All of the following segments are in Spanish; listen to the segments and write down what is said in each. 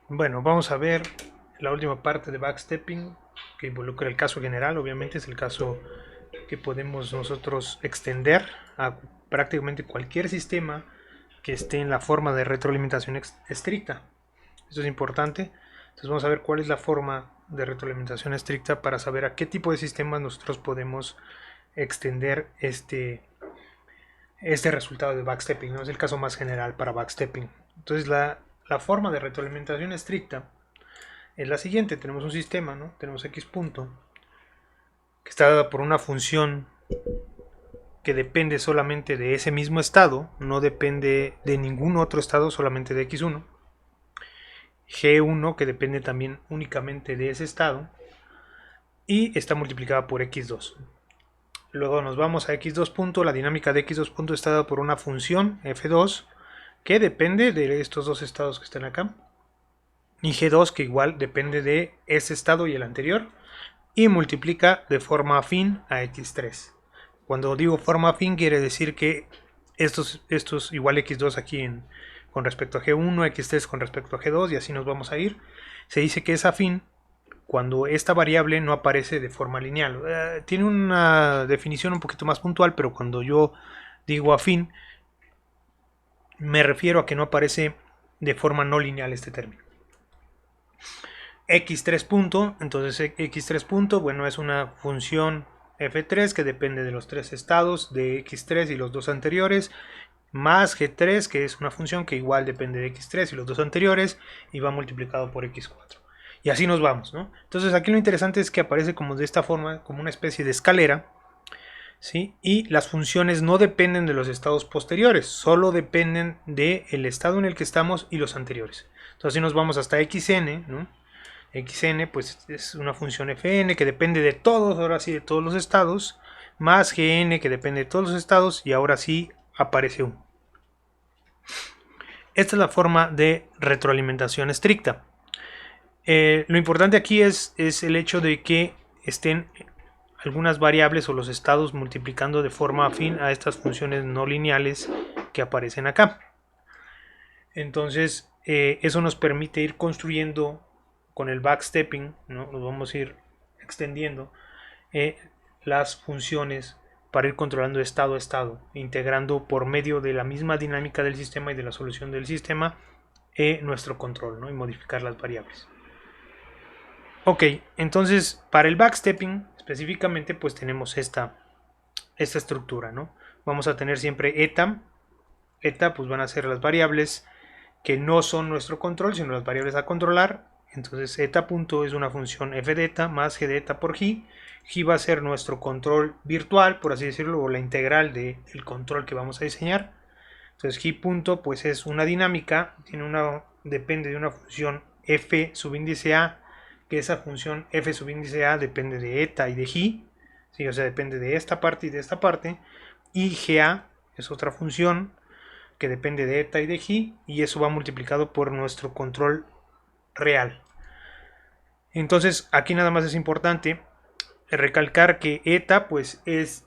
Bueno, vamos a ver la última parte de backstepping que involucra el caso general. Obviamente es el caso que podemos nosotros extender a prácticamente cualquier sistema que esté en la forma de retroalimentación estricta. Esto es importante. Entonces vamos a ver cuál es la forma de retroalimentación estricta para saber a qué tipo de sistemas nosotros podemos extender este resultado de backstepping, ¿no? Es el caso más general para backstepping. Entonces la forma de retroalimentación estricta es la siguiente. Tenemos un sistema, ¿no? Tenemos x punto que está dada por una función que depende solamente de ese mismo estado, no depende de ningún otro estado, solamente de x1. G1 que depende también únicamente de ese estado y está multiplicada por x2. Luego nos vamos a x2 punto, la dinámica de x2 punto está dada por una función f2 que depende de estos dos estados que están acá y g2 que igual depende de ese estado y el anterior y multiplica de forma afín a x3. Cuando digo forma afín quiere decir que estos igual x2 aquí con respecto a g1, x3 con respecto a g2 y así nos vamos a ir. Se dice que es afín cuando esta variable no aparece de forma lineal. Tiene una definición un poquito más puntual, pero cuando yo digo afín me refiero a que no aparece de forma no lineal este término. x3 punto, entonces x3 punto, bueno, es una función f3 que depende de los tres estados de x3 y los dos anteriores, más g3 que es una función que igual depende de x3 y los dos anteriores y va multiplicado por x4. Y así nos vamos, ¿no? Entonces aquí lo interesante es que aparece como de esta forma, como una especie de escalera, ¿sí? Y las funciones no dependen de los estados posteriores, solo dependen del estado en el que estamos y los anteriores. Entonces así nos vamos hasta xn, ¿no? Xn pues es una función fn que depende de todos, ahora sí de todos los estados, más gn que depende de todos los estados y ahora sí aparece 1. Esta es la forma de retroalimentación estricta. Lo importante aquí es el hecho de que estén algunas variables o los estados multiplicando de forma afín a estas funciones no lineales que aparecen acá. Entonces eso nos permite ir construyendo con el backstepping, ¿no? Nos vamos a ir extendiendo las funciones para ir controlando estado a estado, integrando por medio de la misma dinámica del sistema y de la solución del sistema nuestro control, ¿no? Y modificar las variables. Ok, entonces para el backstepping específicamente pues tenemos esta estructura, ¿no? Vamos a tener siempre eta. Eta pues van a ser las variables que no son nuestro control, sino las variables a controlar. Entonces eta punto es una función f de eta más g de eta por g. G va a ser nuestro control virtual, por así decirlo, o la integral del control que vamos a diseñar. Entonces g punto pues es una dinámica, depende de una función f subíndice a, que esa función f subíndice a depende de eta y de g, ¿sí? O sea, depende de esta parte y de esta parte, y ga es otra función que depende de eta y de g, y eso va multiplicado por nuestro control real. Entonces aquí nada más es importante recalcar que eta pues es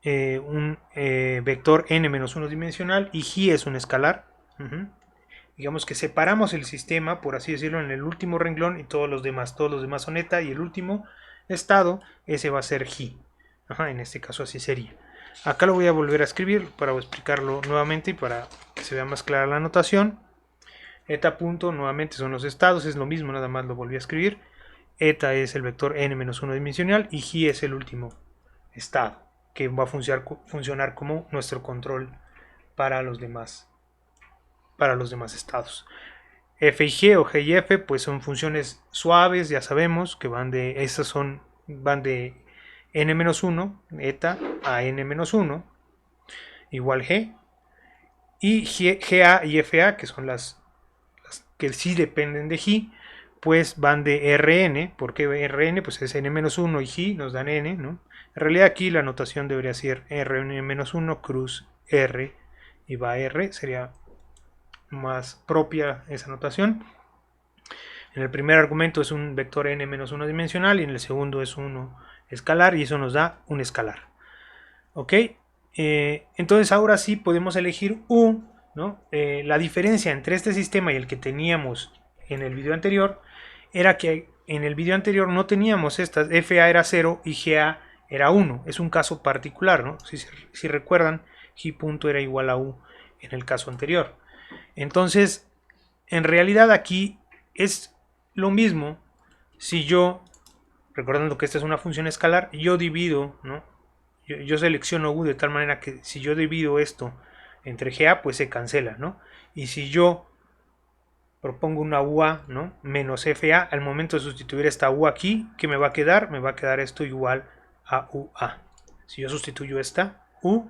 un vector n-1 dimensional y g es un escalar. Digamos que separamos el sistema, por así decirlo, en el último renglón y todos los demás son eta y el último estado, ese va a ser g. En este caso así sería. Acá lo voy a volver a escribir para explicarlo nuevamente y para que se vea más clara la notación. Eta punto nuevamente son los estados, es lo mismo, nada más lo volví a escribir. Eta es el vector n-1 dimensional y g es el último estado, que va a funcionar como nuestro control para los demás estados. F y G o G y F pues son funciones suaves, ya sabemos que van de n-1 eta a n-1 igual G, y GA y FA que son las que sí dependen de G pues van de Rn, porque Rn pues es n-1 y G nos dan n, ¿no? En realidad aquí la notación debería ser Rn-1 cruz R y va R, sería más propia esa notación. En el primer argumento es un vector n-1 dimensional y en el segundo es uno escalar y eso nos da un escalar. Ok, entonces ahora sí podemos elegir ¿no? La diferencia entre este sistema y el que teníamos en el video anterior era que en el video anterior no teníamos estas, FA era 0 y GA era 1. Es un caso particular, ¿no? Si recuerdan, G punto era igual a U en el caso anterior. Entonces, en realidad aquí es lo mismo si yo, recordando que esta es una función escalar, yo divido, ¿no? Yo selecciono U de tal manera que si yo divido esto entre GA, pues se cancela, ¿no? Y si yo propongo una UA, ¿no? Menos FA, al momento de sustituir esta U aquí, ¿qué me va a quedar? Me va a quedar esto igual a UA. Si yo sustituyo esta U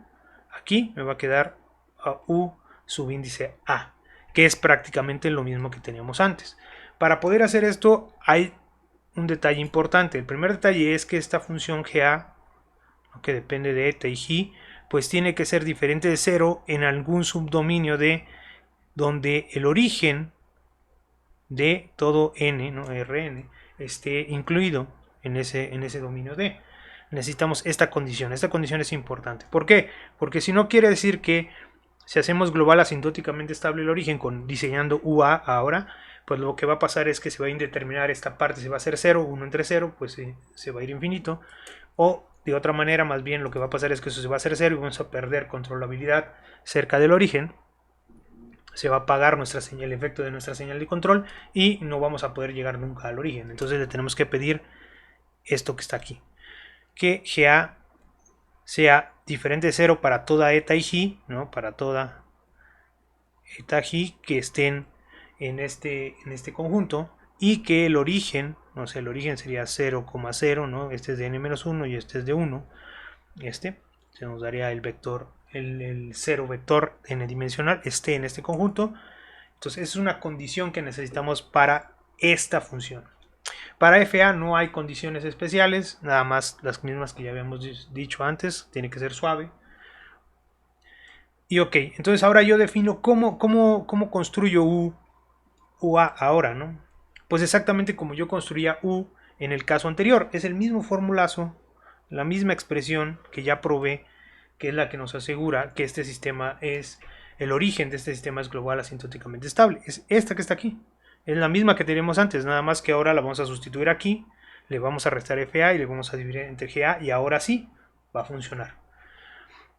aquí, me va a quedar a U subíndice A, que es prácticamente lo mismo que teníamos antes. Para poder hacer esto hay un detalle importante. El primer detalle es que esta función GA, que depende de eta y G, pues tiene que ser diferente de 0 en algún subdominio de donde el origen de todo n, ¿no? Rn, esté incluido en ese dominio D. Necesitamos esta condición. Esta condición es importante. ¿Por qué? Porque si no quiere decir que si hacemos global asintóticamente estable el origen diseñando UA ahora, pues lo que va a pasar es que se va a indeterminar esta parte, se va a hacer 0, 1 entre 0, pues se va a ir infinito. O de otra manera, más bien lo que va a pasar es que eso se va a hacer 0 y vamos a perder controlabilidad cerca del origen. Se va a apagar el efecto de nuestra señal de control y no vamos a poder llegar nunca al origen. Entonces le tenemos que pedir esto que está aquí, que GA sea diferente de 0 para toda eta y G, ¿no? Para toda eta G que estén en este conjunto, y que el origen, no sé, el origen sería 0,0, ¿no? Este es de n-1 y este es de 1. Se nos daría el vector, el 0 vector n-dimensional esté en este conjunto. Entonces es una condición que necesitamos para esta función. Para FA no hay condiciones especiales, nada más las mismas que ya habíamos dicho antes, tiene que ser suave. Y ok, entonces ahora yo defino cómo construyo UA ahora, ¿no? Pues exactamente como yo construía U en el caso anterior, es el mismo formulazo, la misma expresión que ya probé, que es la que nos asegura que este sistema es, el origen de este sistema es global asintóticamente estable, es esta que está aquí. Es la misma que teníamos antes, nada más que ahora la vamos a sustituir aquí, le vamos a restar FA y le vamos a dividir entre GA y ahora sí va a funcionar.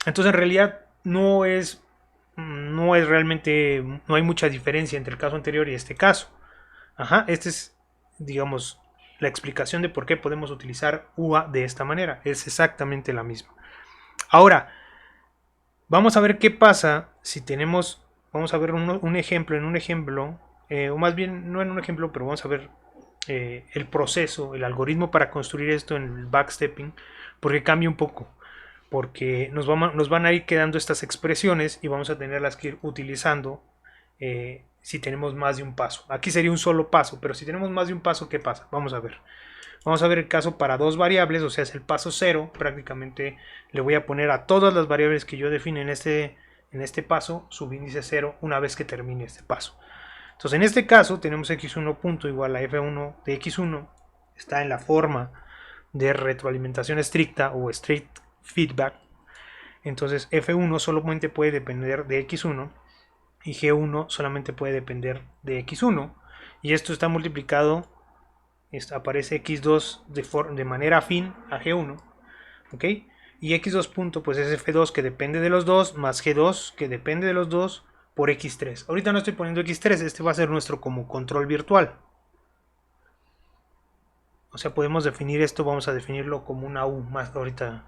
Entonces en realidad no es realmente, no hay mucha diferencia entre el caso anterior y este caso. Esta es, digamos, la explicación de por qué podemos utilizar UA de esta manera. Es exactamente la misma. Ahora, vamos a ver qué pasa si tenemos, vamos a ver un ejemplo, o más bien no en un ejemplo, pero vamos a ver el proceso, el algoritmo para construir esto en el backstepping, porque cambia un poco, porque nos van a ir quedando estas expresiones y vamos a tenerlas que ir utilizando si tenemos más de un paso. Aquí sería un solo paso, pero si tenemos más de un paso, ¿qué pasa? Vamos a ver. Vamos a ver el caso para dos variables, o sea, es el paso 0. Prácticamente le voy a poner a todas las variables que yo define en este paso subíndice 0 una vez que termine este paso. Entonces, en este caso tenemos x1 punto igual a f1 de x1. Está en la forma de retroalimentación estricta o strict feedback. Entonces, f1 solamente puede depender de x1 y g1 solamente puede depender de x1. Y esto está multiplicado, aparece x2 de manera afín a g1, ¿ok? Y x2 punto pues es f2 que depende de los dos, más g2 que depende de los dos, por x3. Ahorita no estoy poniendo x3, este va a ser nuestro como control virtual. O sea, podemos definir esto, vamos a definirlo como una U más ahorita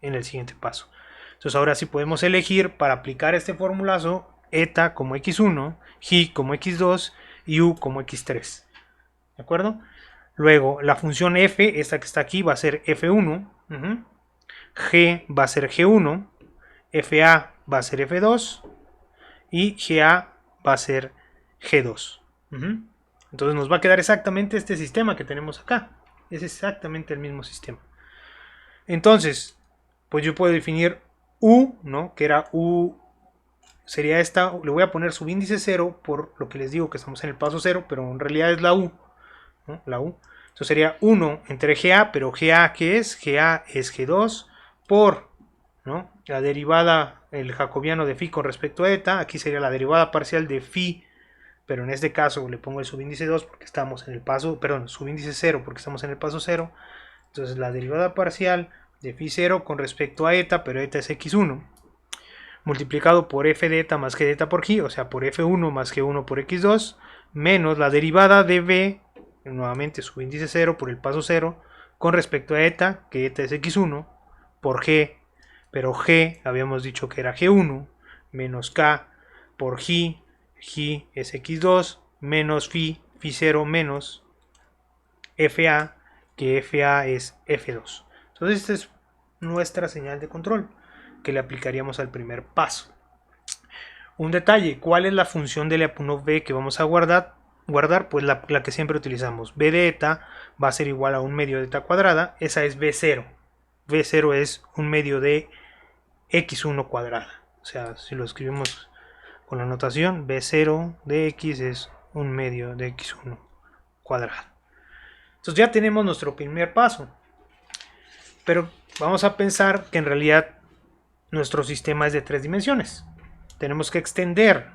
en el siguiente paso. Entonces ahora sí podemos elegir para aplicar este formulazo eta como x1, g como x2 y u como x3. ¿De acuerdo? Luego la función f, esta que está aquí, va a ser f1, g va a ser g1, fa va a ser f2 y ga va a ser g2. Entonces nos va a quedar exactamente este sistema que tenemos acá. Es exactamente el mismo sistema. Entonces, pues yo puedo definir u, ¿no? Que era u, sería esta, le voy a poner subíndice 0 por lo que les digo que estamos en el paso 0, pero en realidad es la u, ¿no? La u. Entonces sería 1 entre GA, pero GA, ¿qué es? GA es G2 por, ¿no? La derivada, el jacobiano de phi con respecto a eta. Aquí sería la derivada parcial de phi pero en este caso le pongo el subíndice 2 porque estamos en el paso, perdón, subíndice 0 porque estamos en el paso 0. Entonces la derivada parcial de phi 0 con respecto a eta, pero eta es x1, multiplicado por f de eta más g de eta por g, o sea, por f1 más g1 por x2, menos la derivada de b, nuevamente subíndice 0 por el paso 0, con respecto a eta, que eta es x1, por g, pero g habíamos dicho que era g1, menos k por g es x2, menos phi 0 menos fa, que fa es f2. Entonces esta es nuestra señal de control que le aplicaríamos al primer paso. Un detalle, ¿cuál es la función de la b que vamos a guardar? Pues la que siempre utilizamos. B de eta va a ser igual a un medio de eta cuadrada, esa es b0. b0 es un medio de x1 cuadrada. O sea, si lo escribimos con la notación, b0 de x es un medio de x1 cuadrado. Entonces ya tenemos nuestro primer paso. Pero vamos a pensar que en realidad nuestro sistema es de 3 dimensiones. Tenemos que extender,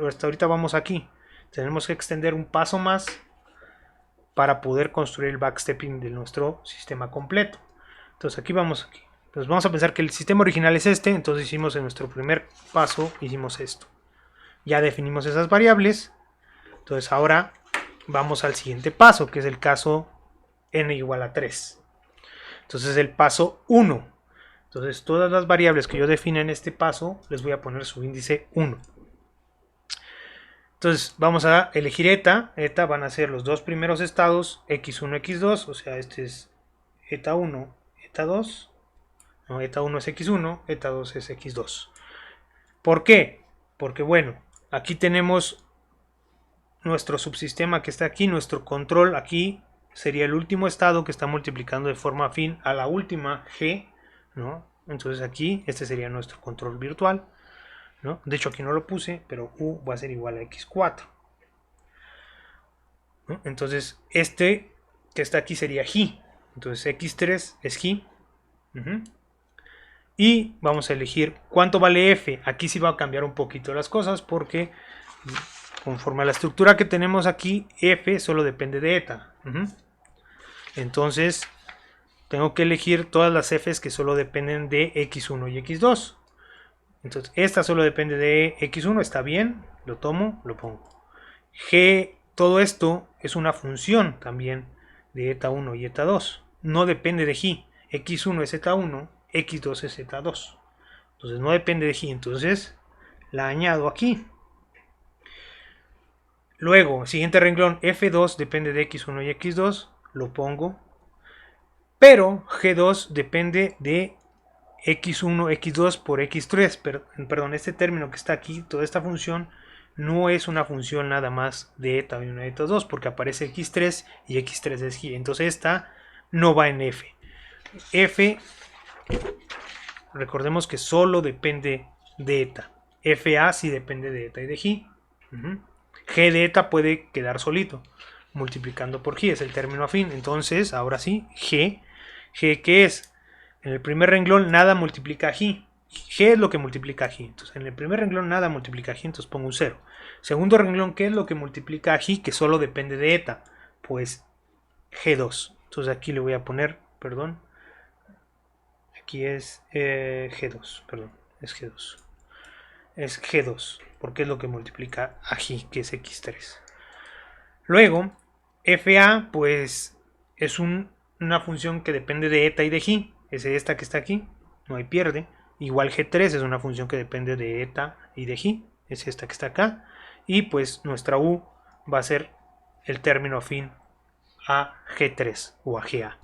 hasta ahorita vamos aquí, tenemos que extender un paso más para poder construir el backstepping de nuestro sistema completo. Entonces aquí vamos aquí. Entonces vamos a pensar que el sistema original es este, entonces hicimos en nuestro primer paso, hicimos esto. Ya definimos esas variables, entonces ahora vamos al siguiente paso, que es el caso n igual a 3. Entonces el paso 1. Entonces todas las variables que yo defina en este paso les voy a poner su índice 1. Entonces vamos a elegir eta. Eta van a ser los dos primeros estados, x1, x2. O sea, este es eta 1, eta 2. No, eta 1 es x1, eta 2 es x2. ¿Por qué? Porque bueno, aquí tenemos nuestro subsistema que está aquí, nuestro control aquí sería el último estado que está multiplicando de forma afín a la última g, ¿no? Entonces aquí este sería nuestro control virtual, ¿no? De hecho aquí no lo puse, pero u va a ser igual a x4, ¿no? Entonces este que está aquí sería g, entonces x3 es g. Y vamos a elegir cuánto vale f. Aquí sí va a cambiar un poquito las cosas porque conforme a la estructura que tenemos aquí, f solo depende de eta. Entonces tengo que elegir todas las f's que solo dependen de x1 y x2. Entonces esta solo depende de x1, está bien, lo tomo, lo pongo. G, todo esto es una función también de eta 1 y eta 2. No depende de g. x1 es eta 1, x2 es eta 2. Entonces no depende de g, entonces la añado aquí. Luego, siguiente renglón, f2 depende de x1 y x2, lo pongo. Pero g2 depende de x1, x2 por x3. Perdón, este término que está aquí, toda esta función, no es una función nada más de eta 1 y eta 2, porque aparece x3 y x3 es g. Entonces esta no va en f. F, recordemos que solo depende de eta. fa sí depende de eta y de g. G de eta puede quedar solito, multiplicando por g, es el término afín. Entonces, ahora sí, g, ¿qué es? En el primer renglón nada multiplica a g. G es lo que multiplica a g. Entonces, en el primer renglón nada multiplica a g, entonces pongo un 0. Segundo renglón, ¿qué es lo que multiplica a g? Que solo depende de eta. Pues g2. Entonces aquí le voy a poner, perdón. Aquí es g2, perdón, es g2. Es g2, porque es lo que multiplica a g, que es x3. Luego, fa, pues es una función que depende de eta y de g. Es esta que está aquí, no hay pierde. Igual g3 es una función que depende de eta y de g. Es esta que está acá. Y pues nuestra u va a ser el término afín a g3 o a ga.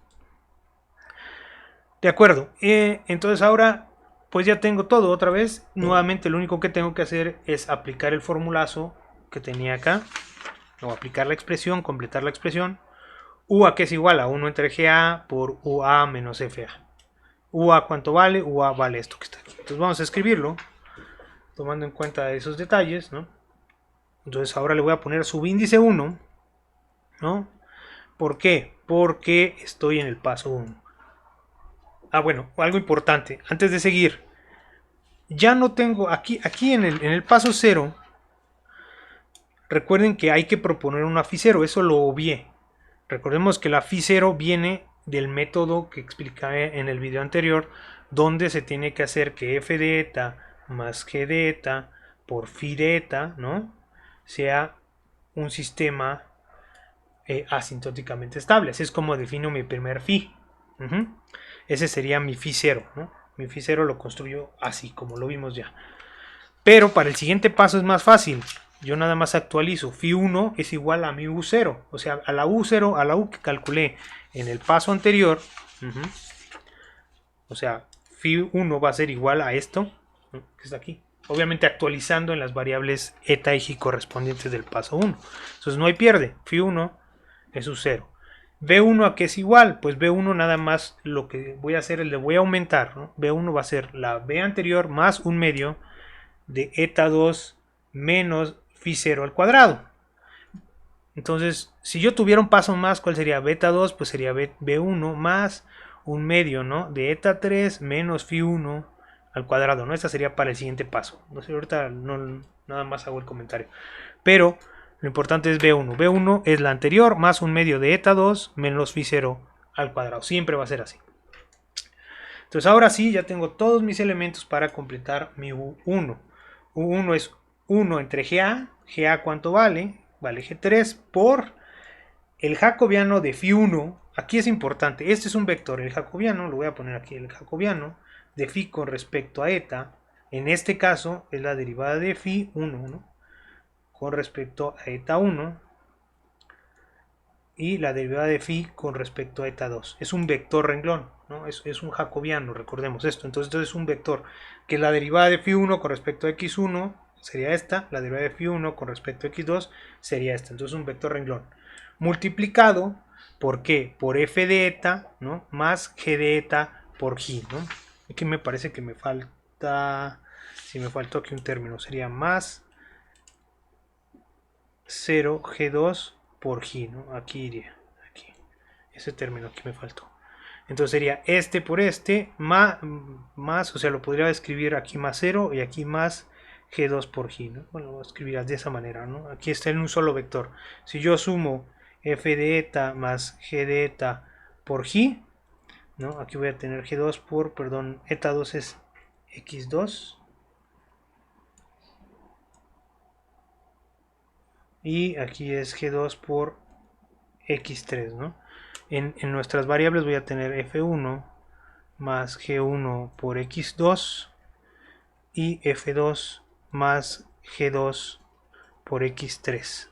De acuerdo. Entonces ahora pues ya tengo todo otra vez. Nuevamente lo único que tengo que hacer es aplicar el formulazo que tenía acá. O aplicar la expresión, completar la expresión. UA que es igual a 1 entre GA por UA menos FA. UA cuánto vale, UA vale esto que está aquí. Entonces vamos a escribirlo, tomando en cuenta esos detalles, ¿no? Entonces ahora le voy a poner subíndice 1, ¿no? ¿Por qué? Porque estoy en el paso 1. Ah, bueno, algo importante, antes de seguir, ya no tengo, aquí en el paso 0, recuerden que hay que proponer una phi 0, eso lo obvié. Recordemos que la phi 0 viene del método que expliqué en el video anterior, donde se tiene que hacer que f de eta más g de eta por phi de eta, ¿no?, sea un sistema asintóticamente estable. Así es como defino mi primer phi. Ese sería mi phi 0, ¿no? Mi phi 0 lo construyo así, como lo vimos ya. Pero para el siguiente paso es más fácil. Yo nada más actualizo. Phi 1 es igual a mi U0. O sea, a la U0, a la U que calculé en el paso anterior. O sea, phi 1 va a ser igual a esto, ¿no?, que está aquí. Obviamente actualizando en las variables eta y g correspondientes del paso 1. Entonces no hay pierde. Phi 1 es U0. B1 a qué es igual, pues B1 nada más lo que voy a hacer, le voy a aumentar, ¿no? B1 va a ser la B anterior más un medio de eta 2 menos phi 0 al cuadrado. Entonces, si yo tuviera un paso más, ¿cuál sería? Beta 2, pues sería B1 más un medio, ¿no?, de eta 3 menos phi 1 al cuadrado, ¿no? Esta sería para el siguiente paso. No sé, ahorita no, nada más hago el comentario. Pero lo importante es B1. B1 es la anterior más un medio de eta 2 menos phi 0 al cuadrado. Siempre va a ser así. Entonces ahora sí, ya tengo todos mis elementos para completar mi U1. U1 es 1 entre GA. GA ¿cuánto vale? Vale G3 por el jacobiano de phi 1. Aquí es importante. Este es un vector. El jacobiano, lo voy a poner aquí, el jacobiano de phi con respecto a eta. En este caso es la derivada de phi 1, ¿no?, con respecto a eta 1 y la derivada de phi con respecto a eta 2. Es un vector renglón, ¿no? Es un jacobiano, recordemos esto. Entonces es un vector que la derivada de phi 1 con respecto a x1 sería esta, la derivada de phi 1 con respecto a x2 sería esta. Entonces un vector renglón multiplicado por ¿qué? Por f de eta, ¿no?, más g de eta por g, ¿no? Aquí me parece que me falta, si me faltó aquí un término, sería más 0 G2 por G, ¿no? Aquí iría, aquí, ese término aquí me faltó. Entonces sería este por este, más, o sea, lo podría escribir aquí más 0 y aquí más G2 por G, ¿no? Bueno, lo voy a escribir de esa manera, ¿no? Aquí está en un solo vector. Si yo sumo f de eta más g de eta por G, ¿no?, aquí voy a tener G2 por, perdón, eta 2 es x2. Y aquí es G2 por X3, ¿no? En nuestras variables voy a tener F1 más G1 por X2 y F2 más G2 por X3.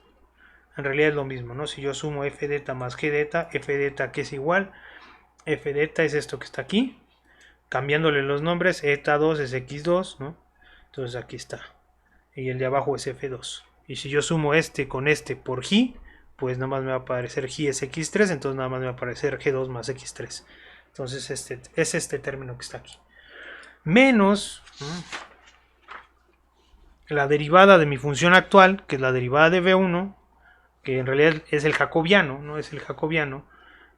En realidad es lo mismo, ¿no? Si yo sumo F de eta más G de eta, F de eta que es igual, F de eta es esto que está aquí, cambiándole los nombres, eta 2 es X2, ¿no? Entonces aquí está. Y el de abajo es F2. Y si yo sumo este con este por G, pues nada más me va a aparecer G es X3, entonces nada más me va a aparecer G2 más X3. Entonces este es este término que está aquí. Menos la derivada de mi función actual, que es la derivada de B1, que en realidad es el jacobiano, ¿no? Es el jacobiano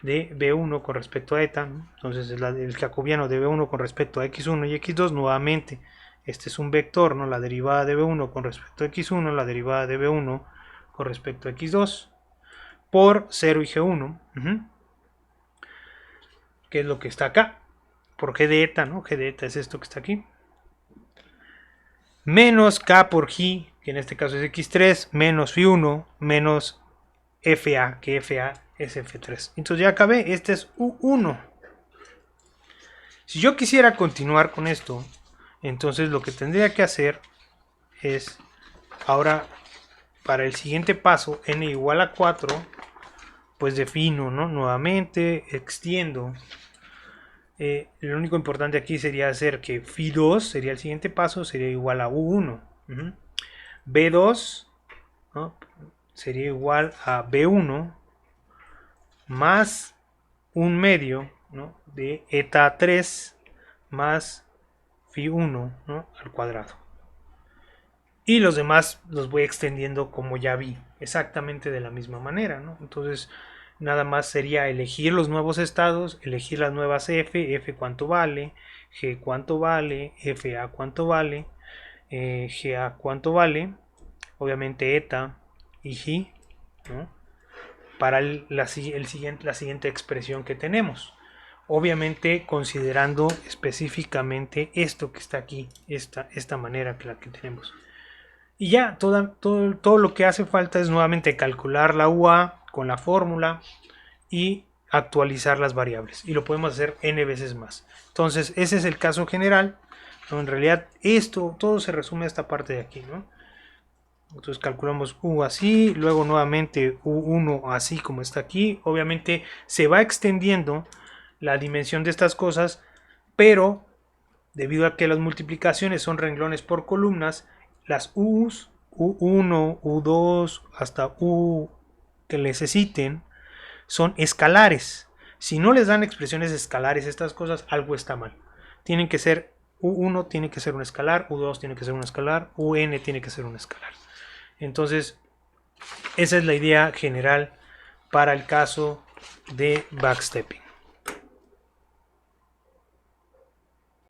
de B1 con respecto a eta, ¿no? Entonces es el jacobiano de B1 con respecto a X1 y X2 nuevamente. Este es un vector, ¿no? La derivada de B1 con respecto a X1, la derivada de B1 con respecto a X2, por 0 y G1, que es lo que está acá, por G de eta, ¿no? G de eta es esto que está aquí, menos K por G, que en este caso es X3, menos Phi1, menos FA, que FA es F3. Entonces ya acabé, este es U1. Si yo quisiera continuar con esto, entonces lo que tendría que hacer es, ahora para el siguiente paso, n igual a 4, pues defino, ¿no?, nuevamente, extiendo. Lo único importante aquí sería hacer que phi2 sería el siguiente paso, sería igual a U1. B2, ¿no?, sería igual a B1 más un medio, ¿no?, de eta 3 más phi 1, ¿no?, al cuadrado. Y los demás los voy extendiendo como ya vi, exactamente de la misma manera, ¿no? Entonces nada más sería elegir los nuevos estados, elegir las nuevas f cuánto vale, g cuánto vale, fa cuánto vale, ga cuánto vale, obviamente eta y G, ¿no? Para la siguiente expresión que tenemos. Obviamente considerando específicamente esto que está aquí, esta manera que la que tenemos. Y ya, todo lo que hace falta es nuevamente calcular la UA con la fórmula y actualizar las variables. Y lo podemos hacer n veces más. Entonces, ese es el caso general, ¿no? En realidad, todo se resume a esta parte de aquí, ¿no? Entonces calculamos U así, luego nuevamente U1 así como está aquí. Obviamente se va extendiendo la dimensión de estas cosas, pero debido a que las multiplicaciones son renglones por columnas, las U's, U1, U2, hasta U que necesiten, son escalares. Si no les dan expresiones escalares estas cosas, algo está mal. Tienen que ser U1 tiene que ser un escalar, U2 tiene que ser un escalar, UN tiene que ser un escalar. Entonces, esa es la idea general para el caso de backstepping.